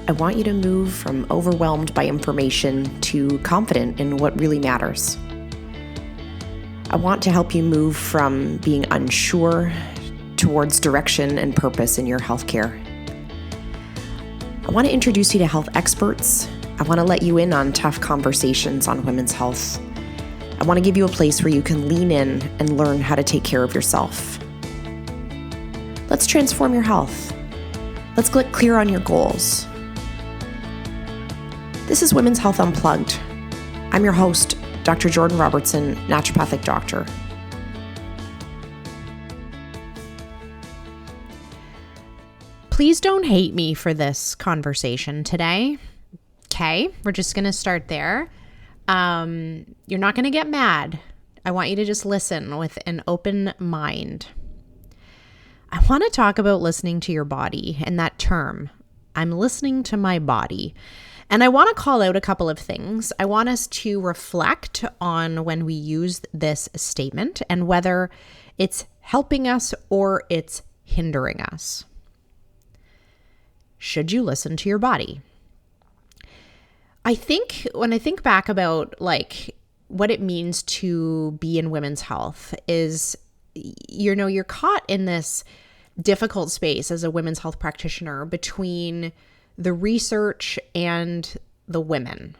I want you to move from overwhelmed by information to confident in what really matters. I want to help you move from being unsure towards direction and purpose in your healthcare. I want to introduce you to health experts. I want to let you in on tough conversations on women's health. I want to give you a place where you can lean in and learn how to take care of yourself. Let's transform your health. Let's get clear on your goals. This is Women's Health Unplugged. I'm your host, Dr. Jordan Robertson, naturopathic doctor. Please don't hate me for this conversation today. Okay, we're just going to start there. You're not going to get mad. I want you to just listen with an open mind. I want to talk about listening to your body and that term. I'm listening to my body. And I want to call out a couple of things. I want us to reflect on when we use this statement and whether it's helping us or it's hindering us. Should you listen to your body? I think when I think back about what it means to be in women's health is, you're caught in this difficult space as a women's health practitioner between the research and the women,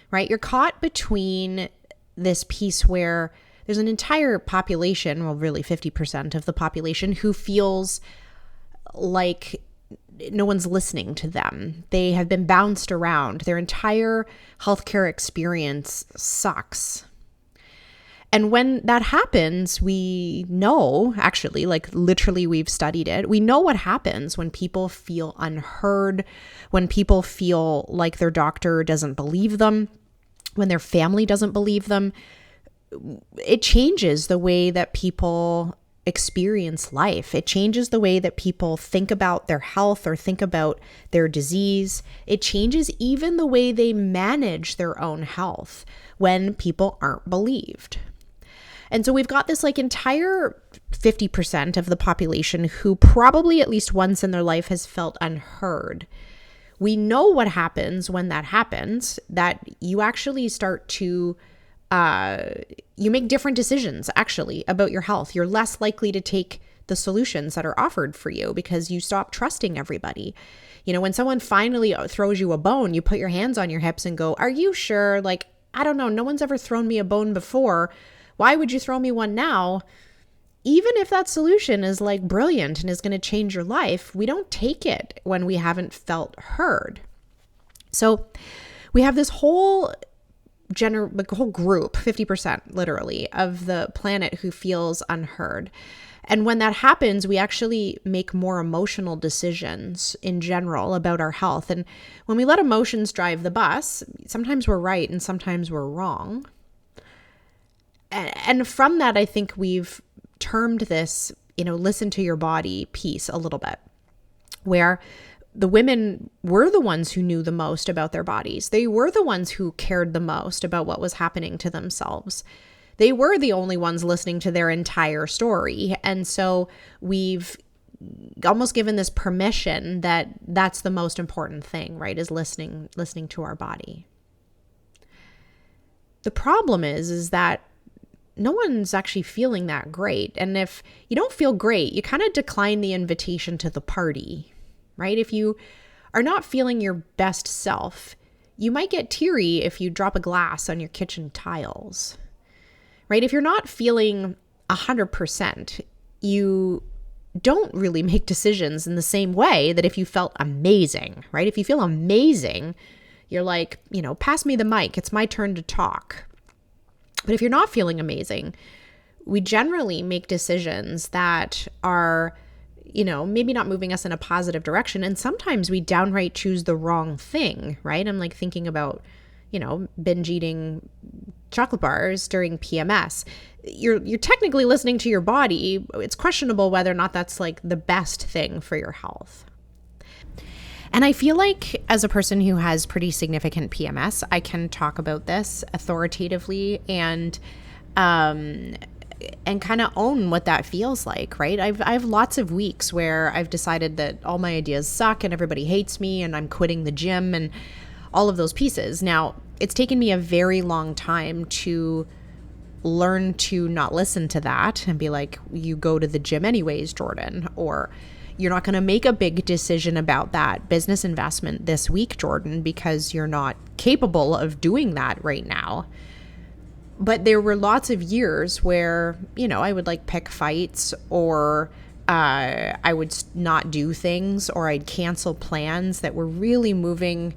right? You're caught between this piece where there's an entire population, well, really 50% of the population, who feels like no one's listening to them. They have been bounced around. Their entire healthcare experience sucks. And when that happens, we know, actually, literally we've studied it. We know what happens when people feel unheard, when people feel like their doctor doesn't believe them, when their family doesn't believe them. It changes the way that people experience life. It changes the way that people think about their health or think about their disease. It changes even the way they manage their own health when people aren't believed. And so we've got this entire 50% of the population who probably at least once in their life has felt unheard. We know what happens when that happens, that you actually start to you make different decisions actually about your health. You're less likely to take the solutions that are offered for you because you stop trusting everybody. When someone finally throws you a bone, you put your hands on your hips and go, "Are you sure? I don't know. No one's ever thrown me a bone before. Why would you throw me one now?" Even if that solution is brilliant and is going to change your life, we don't take it when we haven't felt heard. So we have this whole group, 50% literally, of the planet who feels unheard. And when that happens, we actually make more emotional decisions in general about our health. And when we let emotions drive the bus, sometimes we're right and sometimes we're wrong. And from that, I think we've termed this, listen to your body piece a little bit, where the women were the ones who knew the most about their bodies. They were the ones who cared the most about what was happening to themselves. They were the only ones listening to their entire story. And so we've almost given this permission that that's the most important thing, right? Is listening to our body. The problem is that no one's actually feeling that great. And if you don't feel great, you kind of decline the invitation to the party, right? If you are not feeling your best self, you might get teary if you drop a glass on your kitchen tiles, right? If you're not feeling 100%, you don't really make decisions in the same way that if you felt amazing, right? If you feel amazing, you're like, pass me the mic. It's my turn to talk. But if you're not feeling amazing, we generally make decisions that are, maybe not moving us in a positive direction. And sometimes we downright choose the wrong thing, right? I'm thinking about, binge eating chocolate bars during PMS. You're technically listening to your body. It's questionable whether or not that's the best thing for your health. And I feel like as a person who has pretty significant PMS, I can talk about this authoritatively and and kind of own what that feels like, right? I have lots of weeks where I've decided that all my ideas suck and everybody hates me and I'm quitting the gym and all of those pieces. Now, it's taken me a very long time to learn to not listen to that and be like, you go to the gym anyways, Jordan, or you're not going to make a big decision about that business investment this week, Jordan, because you're not capable of doing that right now. But there were lots of years where, I would like pick fights, or I would not do things, or I'd cancel plans that were really moving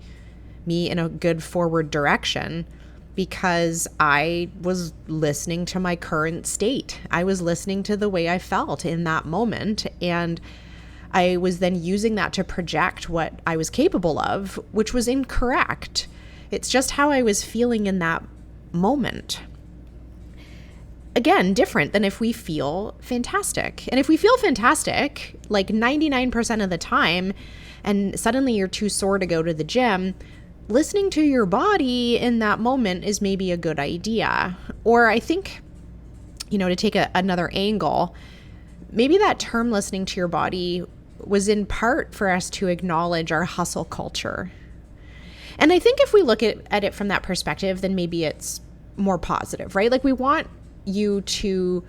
me in a good forward direction because I was listening to my current state. I was listening to the way I felt in that moment. And I was then using that to project what I was capable of, which was incorrect. It's just how I was feeling in that moment. Again, different than if we feel fantastic. And if we feel fantastic, like 99% of the time, and suddenly you're too sore to go to the gym, listening to your body in that moment is maybe a good idea. Or I think, to take another angle, maybe that term listening to your body was in part for us to acknowledge our hustle culture. And I think if we look at it from that perspective, then maybe it's more positive, right? Like we want you to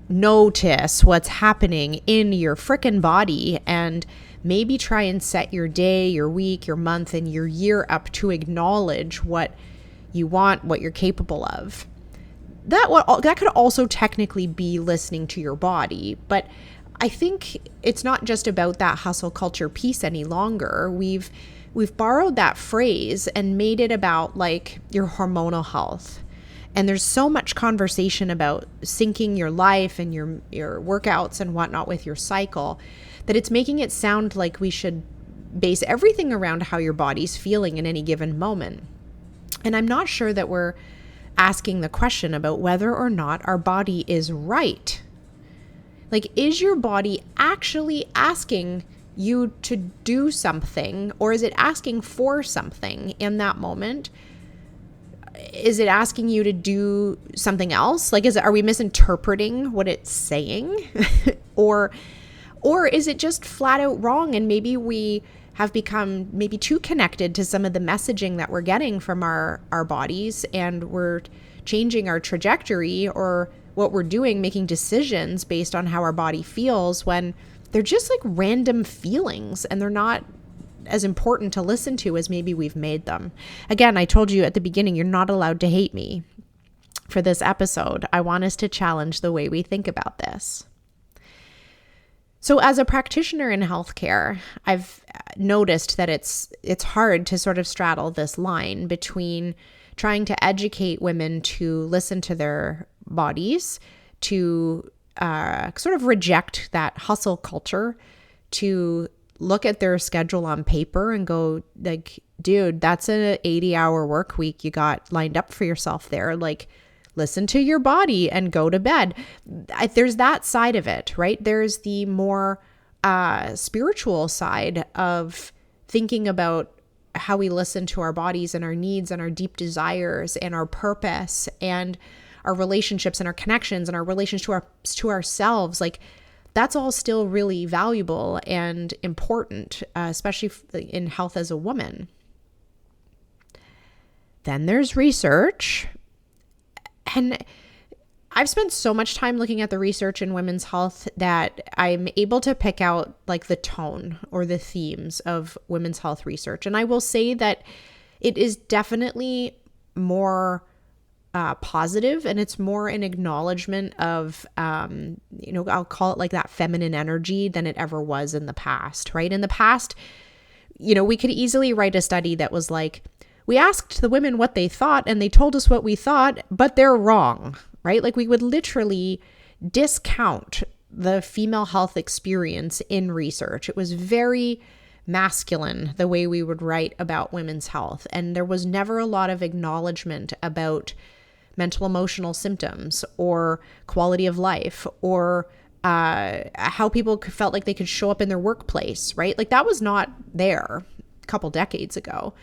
notice what's happening in your frickin' body and maybe try and set your day, your week, your month, and your year up to acknowledge what you want, what you're capable of. That could also technically be listening to your body, but I think it's not just about that hustle culture piece any longer. We've borrowed that phrase and made it about like your hormonal health. And there's so much conversation about syncing your life and your workouts and whatnot with your cycle that it's making it sound like we should base everything around how your body's feeling in any given moment. And I'm not sure that we're asking the question about whether or not our body is right. Like, is your body actually asking you to do something, or is it asking for something in that moment? Is it asking you to do something else? Like, are we misinterpreting what it's saying? or is it just flat out wrong? And maybe we have become maybe too connected to some of the messaging that we're getting from our bodies, and we're changing our trajectory or what we're doing, making decisions based on how our body feels when they're just like random feelings and they're not as important to listen to as maybe we've made them. Again, I told you at the beginning, you're not allowed to hate me. For this episode, I want us to challenge the way we think about this. So as a practitioner in healthcare, I've noticed that it's hard to sort of straddle this line between trying to educate women to listen to their bodies, to sort of reject that hustle culture, to look at their schedule on paper and go like, dude, that's an 80-hour work week you got lined up for yourself there. Like, listen to your body and go to bed. There's that side of it, right? There's the more spiritual side of thinking about how we listen to our bodies and our needs and our deep desires and our purpose and our relationships and our connections and our relationship to ourselves. Like, that's all still really valuable and important, especially in health as a woman. Then there's research. And I've spent so much time looking at the research in women's health that I'm able to pick out like the tone or the themes of women's health research. And I will say that it is definitely more positive, and it's more an acknowledgement of, I'll call it like that feminine energy than it ever was in the past, right? In the past, we could easily write a study that was like, we asked the women what they thought and they told us what we thought, but they're wrong, right? Like, we would literally discount the female health experience in research. It was very masculine, the way we would write about women's health. And there was never a lot of acknowledgement about mental emotional symptoms or quality of life or how people felt like they could show up in their workplace, right? Like, that was not there a couple decades ago.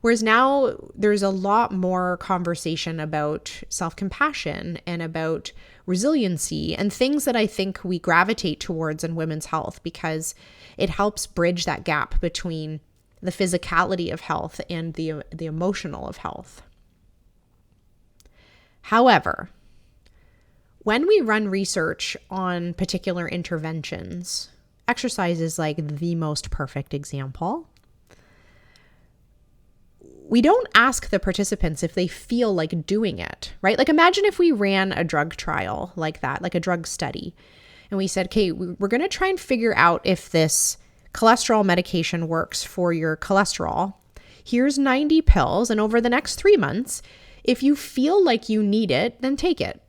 Whereas now there's a lot more conversation about self-compassion and about resiliency, and things that I think we gravitate towards in women's health because it helps bridge that gap between the physicality of health and the emotional of health. However, when we run research on particular interventions, exercise is like the most perfect example. We don't ask the participants if they feel like doing it, right? Like imagine if we ran a drug trial like that, like a drug study, and we said, okay, we're going to try and figure out if this cholesterol medication works for your cholesterol. Here's 90 pills, and over the next 3 months, if you feel like you need it, then take it.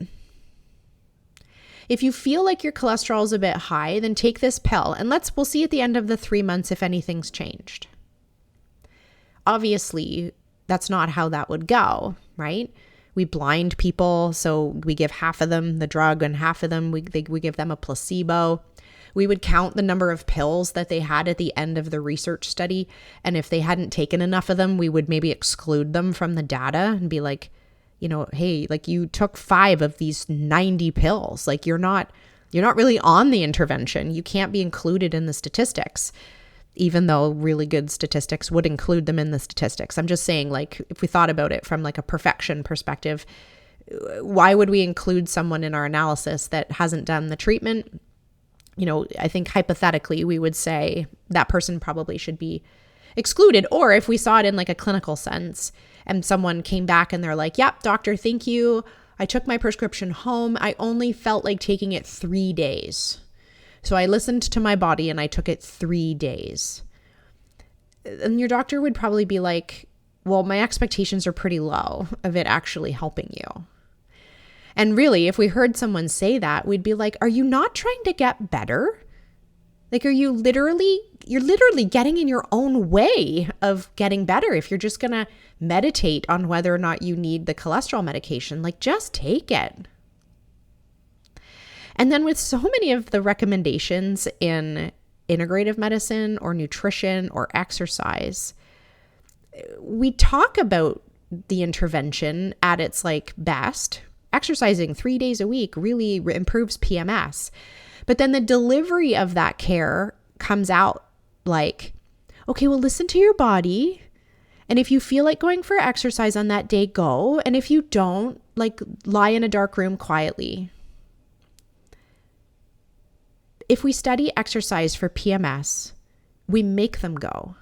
If you feel like your cholesterol is a bit high, then take this pill, and we'll see at the end of the 3 months if anything's changed. Obviously, that's not how that would go, right? We blind people, so we give half of them the drug and half of them, we give them a placebo. We would count the number of pills that they had at the end of the research study. And if they hadn't taken enough of them, we would maybe exclude them from the data and be like, hey, like you took 5 of these 90 pills. Like you're not really on the intervention. You can't be included in the statistics, even though really good statistics would include them in the statistics. I'm just saying, like, if we thought about it from like a perfection perspective, why would we include someone in our analysis that hasn't done the treatment? I think hypothetically, we would say that person probably should be excluded. Or if we saw it in like a clinical sense and someone came back and they're like, yep, doctor, thank you. I took my prescription home. I only felt like taking it 3 days. So I listened to my body and I took it 3 days. And your doctor would probably be like, well, my expectations are pretty low of it actually helping you. And really, if we heard someone say that, we'd be like, are you not trying to get better? Like, you're literally getting in your own way of getting better. If you're just going to meditate on whether or not you need the cholesterol medication, like just take it. And then with so many of the recommendations in integrative medicine or nutrition or exercise, we talk about the intervention at its like best. Exercising 3 days a week really improves PMS. But then the delivery of that care comes out like, okay, well, listen to your body. And if you feel like going for exercise on that day, go. And if you don't, like, lie in a dark room quietly. If we study exercise for PMS, we make them go.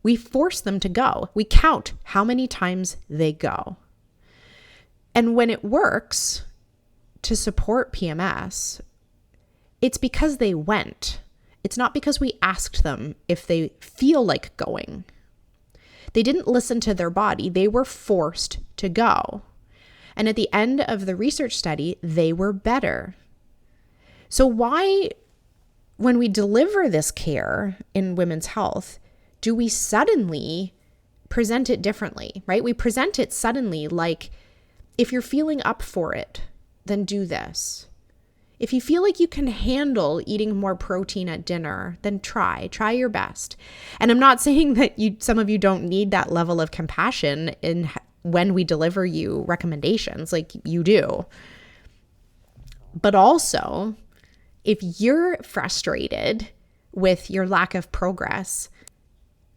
We force them to go. We count how many times they go. And when it works to support PMS, it's because they went. It's not because we asked them if they feel like going. They didn't listen to their body. They were forced to go. And at the end of the research study, they were better. So why, when we deliver this care in women's health, do we suddenly present it differently, right? We present it suddenly like, if you're feeling up for it, then do this. If you feel like you can handle eating more protein at dinner, then try your best. And I'm not saying that some of you don't need that level of compassion when we deliver you recommendations, like you do. But also, if you're frustrated with your lack of progress,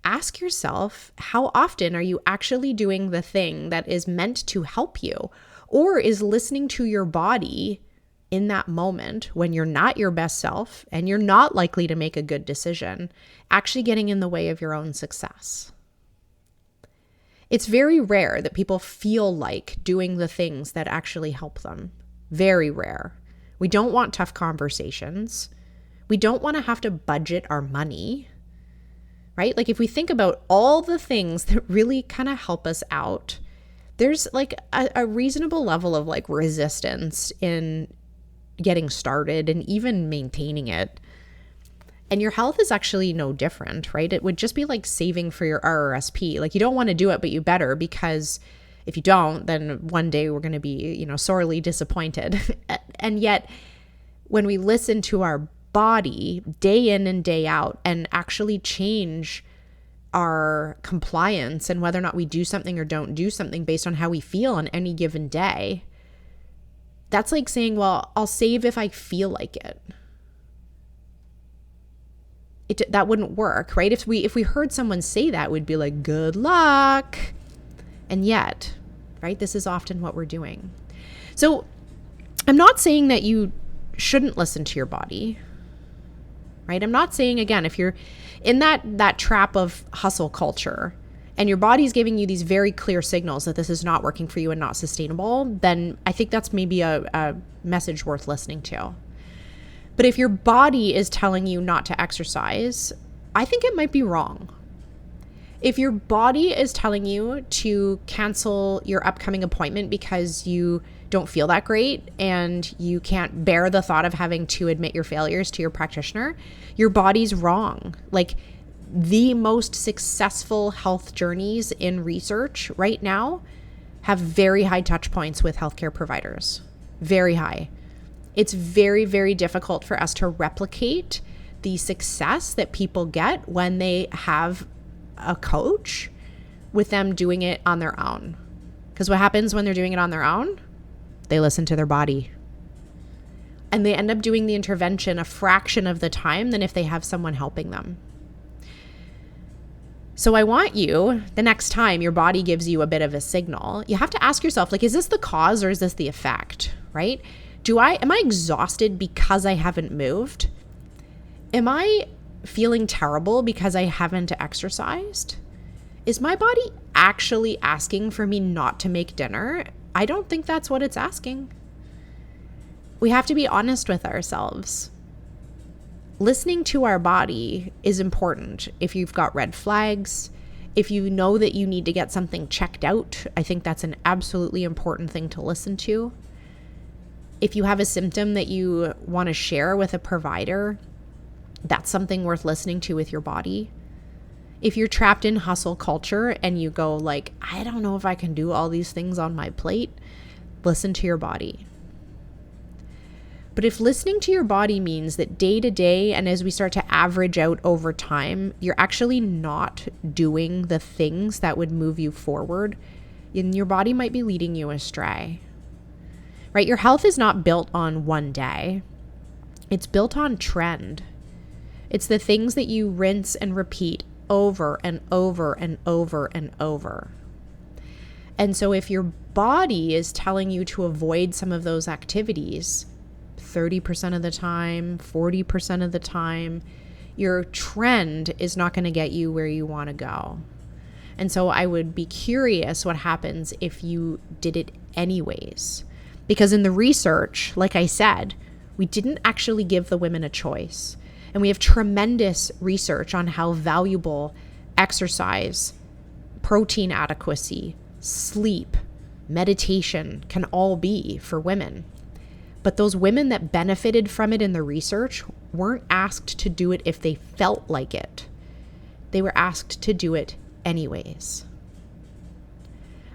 ask yourself, how often are you actually doing the thing that is meant to help you, or is listening to your body in that moment when you're not your best self and you're not likely to make a good decision, actually getting in the way of your own success? It's very rare that people feel like doing the things that actually help them. Very rare. We don't want tough conversations. We don't want to have to budget our money. Right? Like if we think about all the things that really kind of help us out, there's like a reasonable level of like resistance in getting started and even maintaining it. And your health is actually no different, right? It would just be like saving for your RRSP. Like you don't want to do it, but you better, because if you don't, then one day we're going to be, sorely disappointed. And yet when we listen to our body day in and day out and actually change our compliance and whether or not we do something or don't do something based on how we feel on any given day, That's like saying, well, I'll save if I feel like it. That wouldn't work, right? If we heard someone say that, we'd be like, good luck. And yet, right, this is often what we're doing. So I'm not saying that you shouldn't listen to your body, right? I'm not saying, again, if you're in that trap of hustle culture and your body's giving you these very clear signals that this is not working for you and not sustainable, then I think that's maybe a message worth listening to. But if your body is telling you not to exercise, I think it might be wrong. If your body is telling you to cancel your upcoming appointment because you don't feel that great and you can't bear the thought of having to admit your failures to your practitioner, your body's wrong. Like, the most successful health journeys in research right now have very high touch points with healthcare providers. Very high. It's very, very difficult for us to replicate the success that people get when they have a coach with them doing it on their own. Because what happens when they're doing it on their own? They listen to their body. And they end up doing the intervention a fraction of the time than if they have someone helping them. So I want you, the next time your body gives you a bit of a signal, you have to ask yourself, like, is this the cause or is this the effect, right? Am I exhausted because I haven't moved? Am I feeling terrible because I haven't exercised? Is my body actually asking for me not to make dinner? I don't think that's what it's asking. We have to be honest with ourselves. Listening to our body is important. If you've got red flags, if you know that you need to get something checked out, I think that's an absolutely important thing to listen to. If you have a symptom that you want to share with a provider, that's something worth listening to with your body. If you're trapped in hustle culture and you go like, I don't know if I can do all these things on my plate, listen to your body. But if listening to your body means that day to day and as we start to average out over time, you're actually not doing the things that would move you forward, and your body might be leading you astray. Right? Your health is not built on one day. It's built on trend. It's the things that you rinse and repeat over and over and over and over. And so if your body is telling you to avoid some of those activities 30% of the time, 40% of the time, your trend is not going to get you where you want to go. And so I would be curious what happens if you did it anyways. Because in the research, like I said, we didn't actually give the women a choice. And we have tremendous research on how valuable exercise, protein adequacy, sleep, meditation can all be for women. But those women that benefited from it in the research weren't asked to do it if they felt like it. They were asked to do it anyways.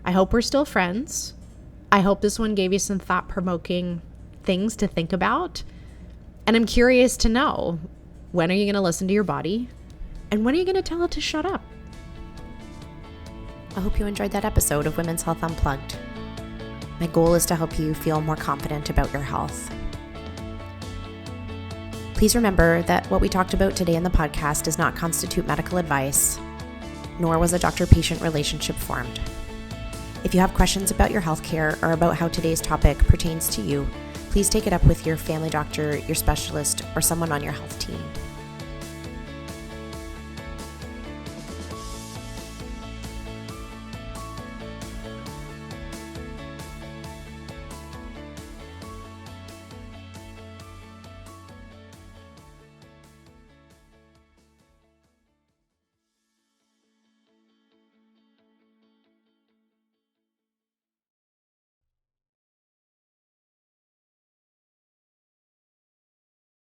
I hope we're still friends. I hope this one gave you some thought-provoking things to think about. And I'm curious to know, when are you going to listen to your body? And when are you going to tell it to shut up? I hope you enjoyed that episode of Women's Health Unplugged. My goal is to help you feel more confident about your health. Please remember that what we talked about today in the podcast does not constitute medical advice, nor was a doctor-patient relationship formed. If you have questions about your healthcare or about how today's topic pertains to you, please take it up with your family doctor, your specialist, or someone on your health team.